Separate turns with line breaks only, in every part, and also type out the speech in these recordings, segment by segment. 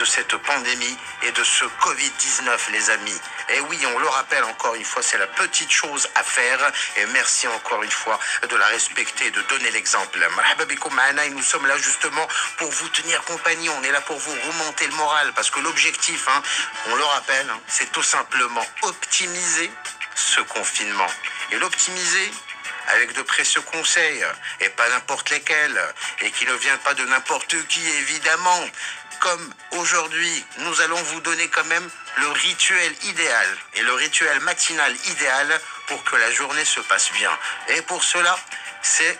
De cette pandémie et de ce Covid-19, les amis. Et oui, on le rappelle encore une fois, c'est la petite chose à faire. Et merci encore une fois de la respecter et de donner l'exemple. Marhaba bikoum maana, et nous sommes là justement pour vous tenir compagnie. On est là pour vous remonter le moral. Parce que l'objectif, on le rappelle, c'est tout simplement optimiser ce confinement. Et l'optimiser avec de précieux conseils, et pas n'importe lesquels, et qui ne viennent pas de n'importe qui, évidemment. Comme aujourd'hui, nous allons vous donner quand même le rituel idéal et le rituel matinal idéal pour que la journée se passe bien. Et pour cela, c'est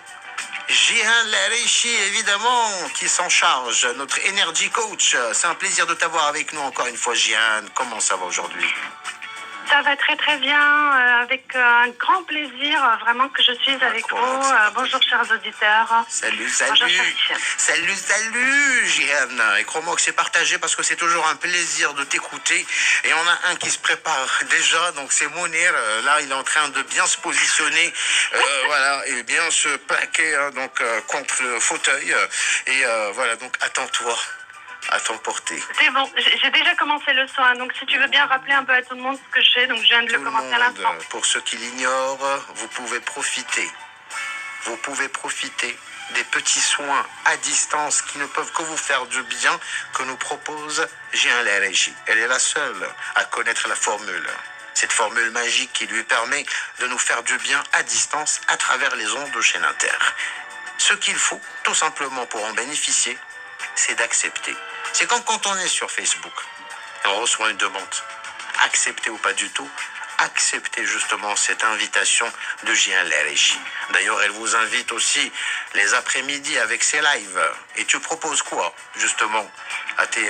Jihan Lareichi, évidemment, qui s'en charge, notre Energy Coach. C'est un plaisir de t'avoir avec nous encore une fois, Jihan. Comment ça va aujourd'hui ?
Ça va très très bien, avec un grand plaisir vraiment que je suis avec vous. Bonjour chers auditeurs.
Salut.
Bonjour,
Salut Jihan. Et crois-moi que c'est partagé parce que c'est toujours un plaisir de t'écouter. Et on a un qui se prépare déjà, donc c'est Mounir. Là, il est en train de bien se positionner, voilà, et bien se plaquer contre le fauteuil. Et voilà, donc attends-toi. À t'emporter.
C'est bon, j'ai déjà commencé le soin, donc si tu veux bien rappeler un peu à tout le monde ce que je fais, donc je viens de le commencer à l'instant.
Pour ceux qui l'ignorent, vous pouvez profiter des petits soins à distance qui ne peuvent que vous faire du bien que nous propose Jihan Lareichi. Elle est la seule à connaître la formule. Cette formule magique qui lui permet de nous faire du bien à distance à travers les ondes de chaîne inter. Ce qu'il faut, tout simplement pour en bénéficier, c'est d'accepter. C'est comme quand on est sur Facebook et on reçoit une demande. Accepter ou pas du tout, accepter justement cette invitation de Jihan Lareichi. D'ailleurs, elle vous invite aussi les après-midi avec ses lives. Et tu proposes quoi, justement, à tes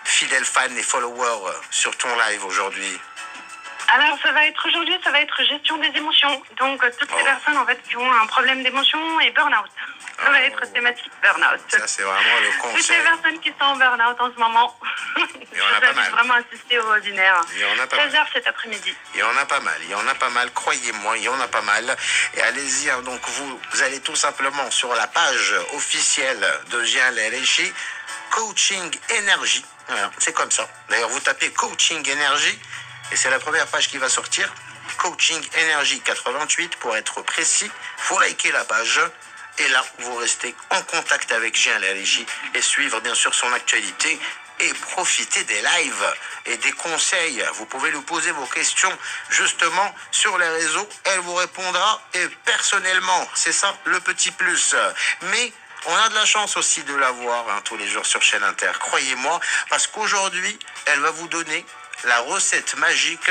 fidèles fans et followers sur ton live aujourd'hui ?
Alors aujourd'hui, ça va être gestion des émotions. Donc toutes ces personnes en fait qui ont un problème d'émotion et burn-out. Ça va être thématique burn-out.
Ça c'est vraiment le conseil.
Toutes les personnes qui sont en burn-out en ce moment.
Il y en a pas mal.
Vraiment assister au webinaire. 16h cet après-midi.
Il y en a pas mal, croyez-moi, il y en a pas mal. Et allez-y, donc vous allez tout simplement sur la page officielle de Jihan Lareichi, Coaching Énergie. Voilà, c'est comme ça. D'ailleurs, vous tapez Coaching Énergie. Et c'est la première page qui va sortir, Coaching Énergie 88 pour être précis. Faut liker la page et là vous restez en contact avec Jihan Lareichi et suivre bien sûr son actualité et profiter des lives et des conseils. Vous pouvez lui poser vos questions justement sur les réseaux, elle vous répondra et personnellement, c'est ça le petit plus. Mais on a de la chance aussi de la voir tous les jours sur chaîne inter, croyez-moi, parce qu'aujourd'hui elle va vous donner la recette magique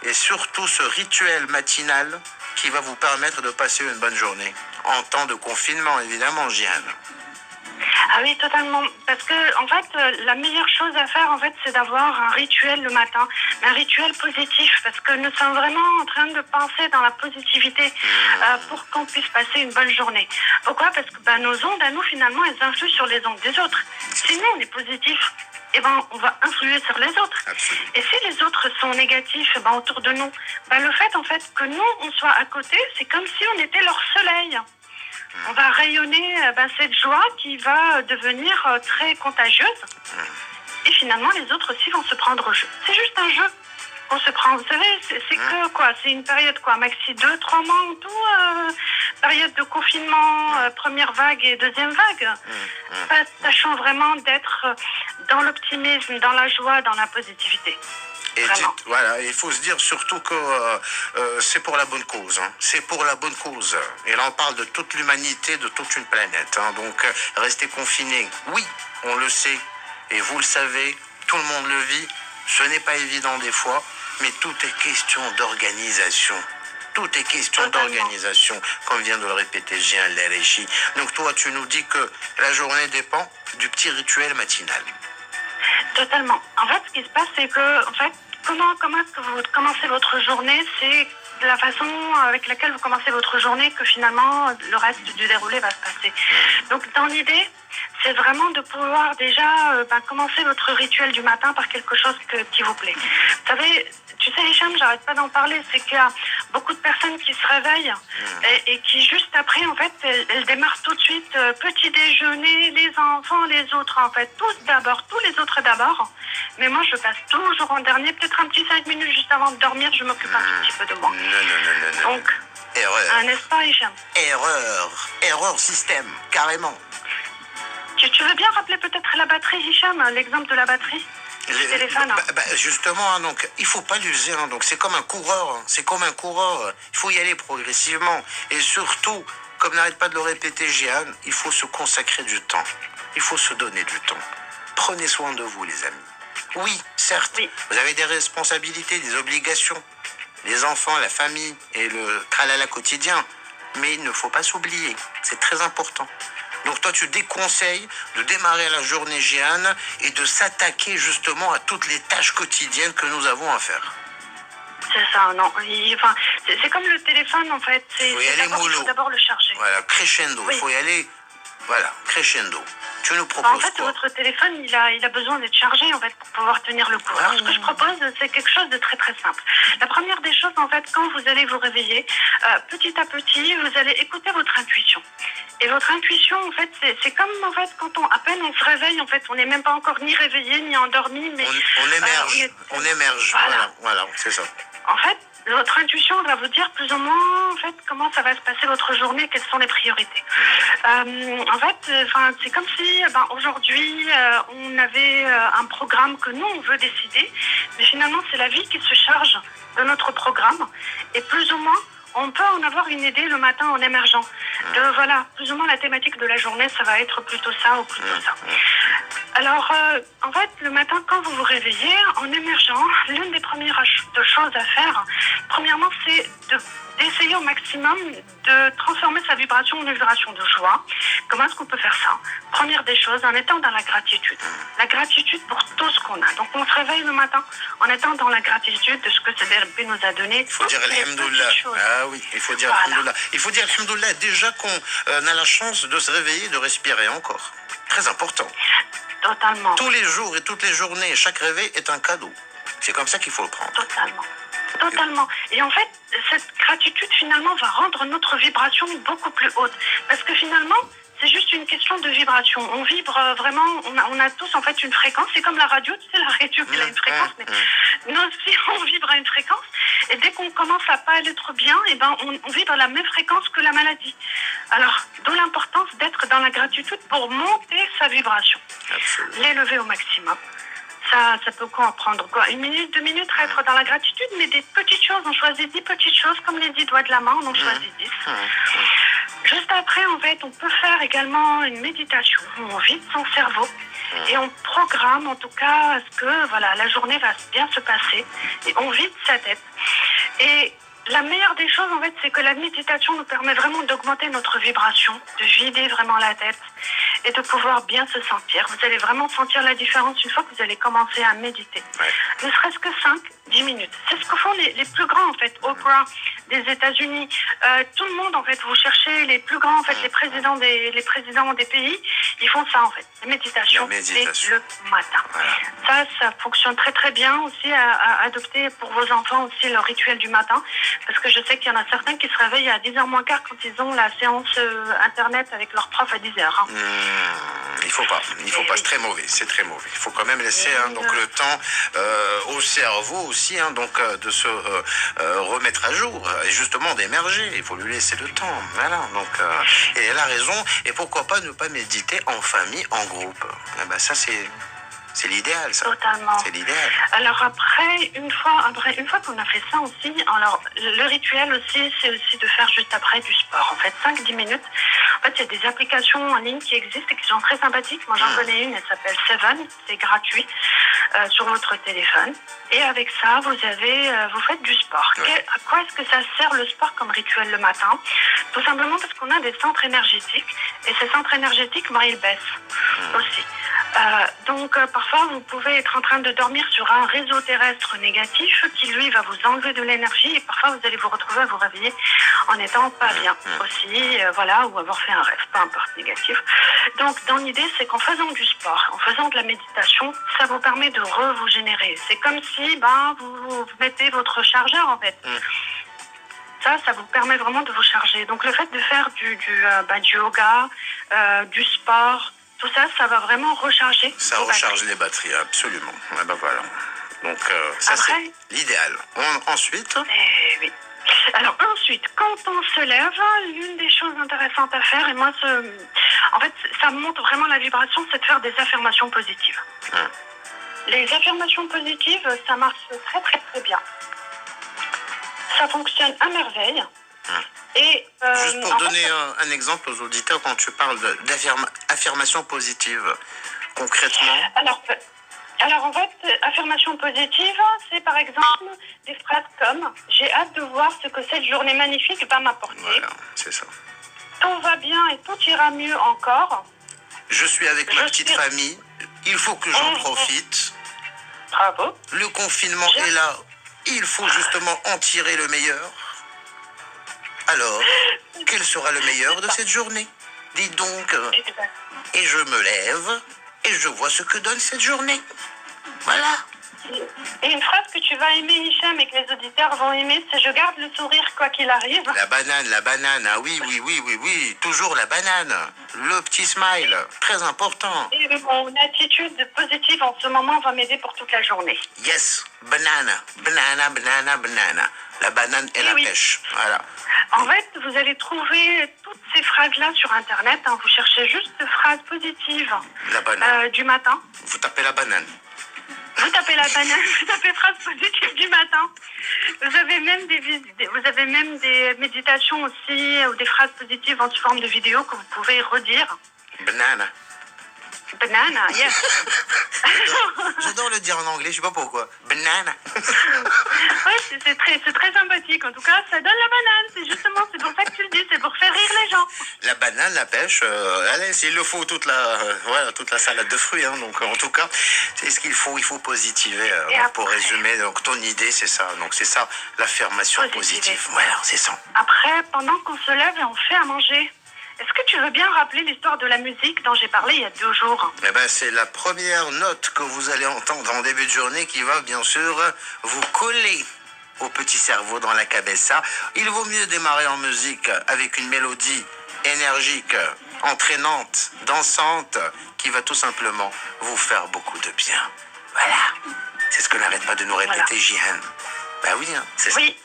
et surtout ce rituel matinal qui va vous permettre de passer une bonne journée. En temps de confinement, évidemment, Jihan.
Ah oui, totalement. Parce que, en fait, la meilleure chose à faire, en fait, c'est d'avoir un rituel le matin. Un rituel positif. Parce que nous sommes vraiment en train de penser dans la positivité pour qu'on puisse passer une bonne journée. Pourquoi ? Parce que nos ondes, à nous, finalement, elles influent sur les ondes des autres. Si nous, on est positif, on va influer sur les autres.
Absolument.
Et si les autres sont négatifs autour de nous, le fait en fait que nous, on soit à côté, c'est comme si on était leur soleil. On va rayonner cette joie qui va devenir très contagieuse. Et finalement, les autres aussi vont se prendre au jeu. C'est juste un jeu qu'on se prend. Vous savez, c'est que quoi ? C'est une période maxi 2-3 mois en tout. Période de confinement, première vague et deuxième vague. Tâchons vraiment d'être dans l'optimisme, dans la joie, dans la positivité.
Et voilà, il faut se dire surtout que c'est pour la bonne cause. C'est pour la bonne cause. Et là, on parle de toute l'humanité, de toute une planète. Donc, rester confiné, oui, on le sait. Et vous le savez, tout le monde le vit. Ce n'est pas évident des fois, mais tout est question d'organisation. Tout est question d'organisation, comme vient de le répéter Jihan Lareichi. Donc toi, tu nous dis que la journée dépend du petit rituel matinal.
Totalement. En fait, ce qui se passe, c'est que, en fait, comment est-ce que vous commencez votre journée, c'est de la façon avec laquelle vous commencez votre journée que finalement le reste du déroulé va se passer. Donc dans l'idée, c'est vraiment de pouvoir déjà commencer votre rituel du matin par quelque chose qui vous plaît. Vous savez, tu sais Hicham, j'arrête pas d'en parler, c'est qu'il y a beaucoup de personnes qui se réveillent et qui juste après, en fait, elles démarrent tout de suite petit déjeuner, les enfants, les autres, en fait, tous d'abord, tous les autres d'abord. Mais moi, je passe toujours en dernier, peut-être un petit 5 minutes juste avant de dormir, je m'occupe un tout petit peu de moi.
Non.
Donc,
Erreur.
n'est-ce pas, Hicham?
Erreur système, carrément.
Tu veux bien rappeler peut-être la batterie, Hicham, l'exemple de la batterie du téléphone?
Justement, donc il faut pas l'user. Donc c'est comme un coureur. Il faut y aller progressivement. Et surtout, comme n'arrête pas de le répéter, Jeanne, il faut se consacrer du temps. Il faut se donner du temps. Prenez soin de vous, les amis. Oui, certes, vous avez des responsabilités, des obligations. Les enfants, la famille et le tralala quotidien. Mais il ne faut pas s'oublier. C'est très important. Donc toi, tu déconseilles de démarrer la journée, Jeanne, et de s'attaquer justement à toutes les tâches quotidiennes que nous avons à faire.
C'est ça, non. Enfin, c'est comme le téléphone, en fait. Il faut d'abord le charger.
Voilà, crescendo. Il faut y aller, voilà, crescendo. Tu nous proposes
en fait,
quoi?
votre téléphone, il a besoin d'être chargé, en fait, pour pouvoir tenir le coup. Alors, ce que je propose, c'est quelque chose de très, très simple. La première des choses, en fait, quand vous allez vous réveiller, petit à petit, vous allez écouter votre intuition. Et votre intuition, en fait, c'est comme, en fait, quand à peine on se réveille, en fait, on n'est même pas encore ni réveillé, ni endormi, mais...
On émerge, voilà, c'est ça.
En fait, votre intuition va vous dire plus ou moins en fait comment ça va se passer votre journée, quelles sont les priorités. En fait, c'est comme si aujourd'hui on avait un programme que nous on veut décider, mais finalement c'est la vie qui se charge de notre programme et plus ou moins on peut en avoir une idée le matin en émergeant. Voilà, plus ou moins la thématique de la journée, ça va être plutôt ça ou plutôt ça. Alors, en fait, le matin, quand vous vous réveillez, en émergeant, l'une des premières choses à faire, premièrement, c'est d'essayer au maximum de transformer sa vibration en une vibration de joie. Comment est-ce qu'on peut faire ça? Première des choses, en étant dans la gratitude. La gratitude pour tout ce qu'on a. Donc, on se réveille le matin en étant dans la gratitude de ce que ce Rabbi nous a donné.
Il faut dire Alhamdoulilah. Ah oui, il faut dire Alhamdoulilah. Il faut dire Alhamdoulilah déjà qu'on a la chance de se réveiller, de respirer encore. Très important.
Totalement.
Tous les jours et toutes les journées, chaque réveil est un cadeau. C'est comme ça qu'il faut le prendre.
Totalement. Et en fait, cette gratitude, finalement, va rendre notre vibration beaucoup plus haute. Parce que finalement, c'est juste une question de vibration. On vibre vraiment, on a tous en fait une fréquence. C'est comme la radio, tu sais, la radio, elle a une fréquence, mais nous aussi, on vibre à une fréquence. Et dès qu'on commence à pas être bien, on vibre à la même fréquence que la maladie. Alors, d'où l'importance d'être dans la gratitude pour monter sa vibration. L'élever au maximum. Ça peut prendre une minute, 2 minutes à être dans la gratitude, mais des petites choses, on choisit 10 petites choses, comme les 10 doigts de la main, on en choisit 10. Juste après, en fait, on peut faire également une méditation où on vide son cerveau et on programme en tout cas à ce que la journée va bien se passer et on vide sa tête. Et la meilleure des choses, en fait, c'est que la méditation nous permet vraiment d'augmenter notre vibration, de vider vraiment la tête et de pouvoir bien se sentir. Vous allez vraiment sentir la différence une fois que vous allez commencer à méditer. Ne serait-ce que 5-10 minutes. C'est ce que font les plus grands, en fait. Oprah des États-Unis, tout le monde, en fait, vous cherchez les plus grands, en fait, les présidents des pays, ils font ça, en fait. La méditation. C'est le matin. Ça fonctionne très, très bien aussi à adopter pour vos enfants aussi le rituel du matin. Parce que je sais qu'il y en a certains qui se réveillent à 10h moins quart quand ils ont la séance internet avec leur prof à 10h.
Il faut pas, c'est très mauvais, Il faut quand même laisser donc le temps au cerveau aussi de se remettre à jour et justement d'émerger. Il faut lui laisser le temps. Voilà. Donc et elle a raison. Et pourquoi pas ne pas méditer en famille, en groupe. Ça c'est l'idéal, ça.
Totalement.
C'est l'idéal.
Alors après, une fois qu'on a fait ça aussi, alors le rituel aussi, c'est aussi de faire juste après du sport. En fait, 5-10 minutes. En fait, il y a des applications en ligne qui existent et qui sont très sympathiques. Moi, j'en connais une, elle s'appelle Seven. C'est gratuit sur votre téléphone. Et avec ça, vous faites du sport. À quoi est-ce que ça sert le sport comme rituel le matin? Tout simplement parce qu'on a des centres énergétiques. Et ces centres énergétiques, ils baissent aussi. Donc parfois vous pouvez être en train de dormir sur un réseau terrestre négatif qui lui va vous enlever de l'énergie et parfois vous allez vous retrouver à vous réveiller en étant pas bien aussi, ou avoir fait un rêve, peu importe, négatif. Donc dans l'idée c'est qu'en faisant du sport, en faisant de la méditation, ça vous permet de vous générer. C'est comme si vous mettez votre chargeur en fait. Ça vous permet vraiment de vous charger. Donc le fait de faire du yoga, du sport, tout ça, ça va vraiment recharger.
Ça
vos
recharge
batteries.
les batteries, absolument. Ouais, ben voilà. Donc ça
Après,
c'est l'idéal. Ensuite,
oui. Alors ensuite, quand on se lève, l'une des choses intéressantes à faire, et moi, en fait, ça montre vraiment la vibration, c'est de faire des affirmations positives. Les affirmations positives, ça marche très très très bien. Ça fonctionne à merveille. Et,
juste pour donner un exemple aux auditeurs, quand tu parles d'affirmations positives, concrètement.
Alors en fait, affirmation positive, c'est par exemple des phrases comme « J'ai hâte de voir ce que cette journée magnifique va m'apporter. »
Voilà, c'est ça.
Tout va bien et tout ira mieux encore.
Je suis avec ma petite famille, il faut que j'en profite.
Bravo.
Le confinement est là, il faut justement en tirer le meilleur. Alors, quel sera le meilleur de cette journée? Dites donc. Et je me lève et je vois ce que donne cette journée. Voilà.
Et une phrase que tu vas aimer, Hicham, et que les auditeurs vont aimer, c'est « Je garde le sourire quoi qu'il arrive ».
La banane, ah oui, toujours la banane. Le petit smile, très important.
Et mon attitude positive en ce moment va m'aider pour toute la journée.
Yes, banana. La banane et la pêche, voilà.
En fait, vous allez trouver toutes ces phrases-là sur Internet. Hein. Vous cherchez juste phrases positives
La banane.
Du matin.
Vous tapez la banane.
Vous tapez la banane, vous tapez phrases positives du matin. Vous avez même des méditations aussi, ou des phrases positives en forme de vidéo que vous pouvez redire.
Banana.
Banana, yes.
J'adore le dire en anglais, je sais pas pourquoi. Banana.
Oui, c'est très sympathique. En tout cas, ça donne la banane. C'est pour ça que tu le dis, c'est pour faire rire les gens.
La banane, la pêche, allez, s'il le faut, toute la salade de fruits. Hein, donc, en tout cas, c'est ce qu'il faut. Il faut positiver. Pour résumer, donc ton idée, c'est ça. Donc, c'est ça, l'affirmation positive. Voilà, c'est ça.
Après, pendant qu'on se lève et on fait à manger, est-ce que tu veux bien rappeler l'histoire de la musique dont j'ai parlé il y a 2 jours?
Eh ben, c'est la première note que vous allez entendre en début de journée qui va bien sûr vous coller au petit cerveau dans la cabessa. Il vaut mieux démarrer en musique avec une mélodie énergique, entraînante, dansante, qui va tout simplement vous faire beaucoup de bien. Voilà. C'est ce que n'arrête pas de nous répéter Jihan. Ben oui, hein, c'est ça.
Oui.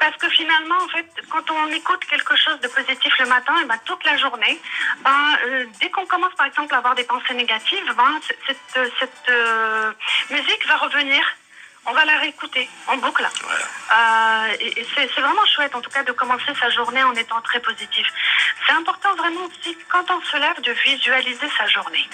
Parce que finalement, en fait, quand on écoute quelque chose de positif le matin, et ben, toute la journée, dès qu'on commence par exemple à avoir des pensées négatives, cette musique va revenir. On va la réécouter en boucle. Voilà. Et c'est vraiment chouette, en tout cas, de commencer sa journée en étant très positif. C'est important vraiment aussi, quand on se lève, de visualiser sa journée.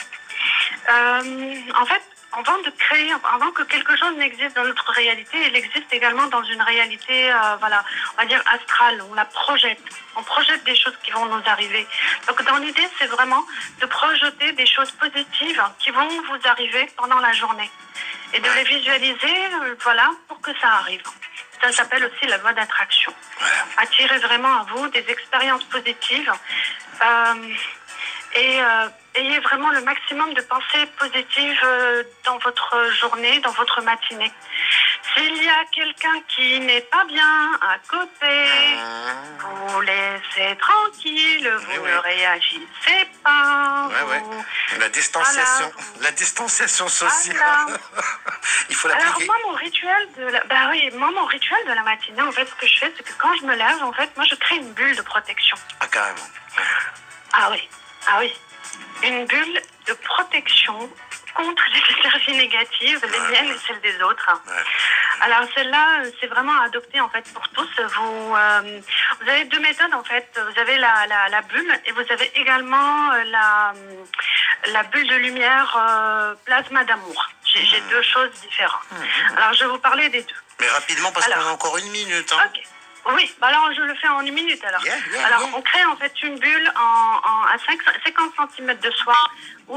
En fait, avant que quelque chose n'existe dans notre réalité, il existe également dans une réalité, on va dire astrale. On la projette. On projette des choses qui vont nous arriver. Donc, dans l'idée, c'est vraiment de projeter des choses positives qui vont vous arriver pendant la journée. Et de les visualiser, pour que ça arrive. Ça s'appelle aussi la loi d'attraction. Attirez vraiment à vous des expériences positives. Et ayez vraiment le maximum de pensées positives dans votre journée, dans votre matinée. S'il y a quelqu'un qui n'est pas bien à côté, vous laissez tranquille, vous ne réagissez pas.
La distanciation, la distanciation sociale.
Voilà.
Il faut l'appliquer.
Alors moi, mon rituel de la matinée, en fait, ce que je fais, c'est que quand je me lève, en fait, moi, je crée une bulle de protection.
Ah, carrément.
Ah oui. Une bulle de protection contre les énergies négatives, les miennes et celles des autres. Alors celle-là, c'est vraiment adopté en fait pour tous. Vous avez 2 méthodes en fait. Vous avez la bulle et vous avez également la bulle de lumière plasma d'amour. J'ai 2 choses différentes. Alors je vais vous parler des 2.
Mais rapidement parce qu'on a encore 1 minute. Hein.
Ok. Oui, alors je le fais en 1 minute alors. Alors on crée en fait une bulle à 50 cm de soi où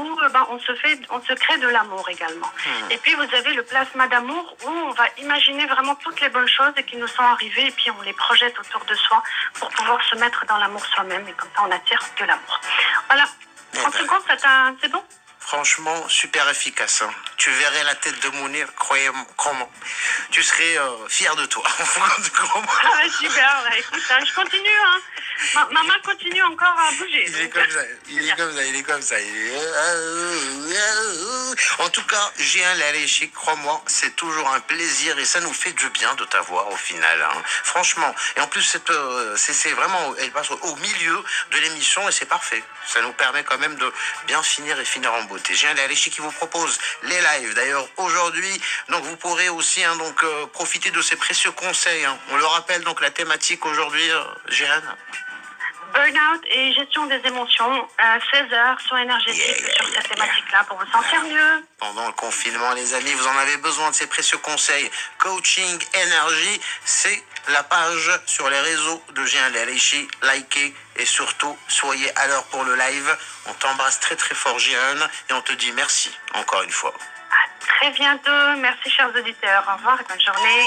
on se crée de l'amour également. Et puis vous avez le plasma d'amour où on va imaginer vraiment toutes les bonnes choses qui nous sont arrivées et puis on les projette autour de soi pour pouvoir se mettre dans l'amour soi-même et comme ça on attire que l'amour. Voilà. 30 secondes, c'est bon?
Franchement, super efficace. Hein. Tu verrais la tête de Mounir, croyez-moi. Tu serais fier de toi.
Ah, super, bah, écoute, hein, je continue. Hein. Ma main continue encore à bouger.
Il est comme ça, il est comme ça, il est comme ça. En tout cas, Jehan Laréchi, crois-moi, c'est toujours un plaisir et ça nous fait du bien de t'avoir au final. Hein. Franchement. Et en plus, c'est vraiment, elle passe au milieu de l'émission et c'est parfait. Ça nous permet quand même de bien finir et finir en beauté. Jehan Laréchi qui vous propose les lives. D'ailleurs, aujourd'hui, donc vous pourrez aussi profiter de ces précieux conseils. Hein. On le rappelle, donc la thématique aujourd'hui, Jehan.
Burnout et gestion des émotions, 16 heures, soins énergétiques sur cette thématique-là pour vous sentir mieux.
Pendant le confinement, les amis, vous en avez besoin de ces précieux conseils. Coaching Énergie, c'est la page sur les réseaux de Jehan Laréchi. Likez et surtout, soyez à l'heure pour le live. On t'embrasse très très fort, Jehan, et on te dit merci encore une fois.
À très bientôt. Merci, chers auditeurs. Au revoir et bonne journée.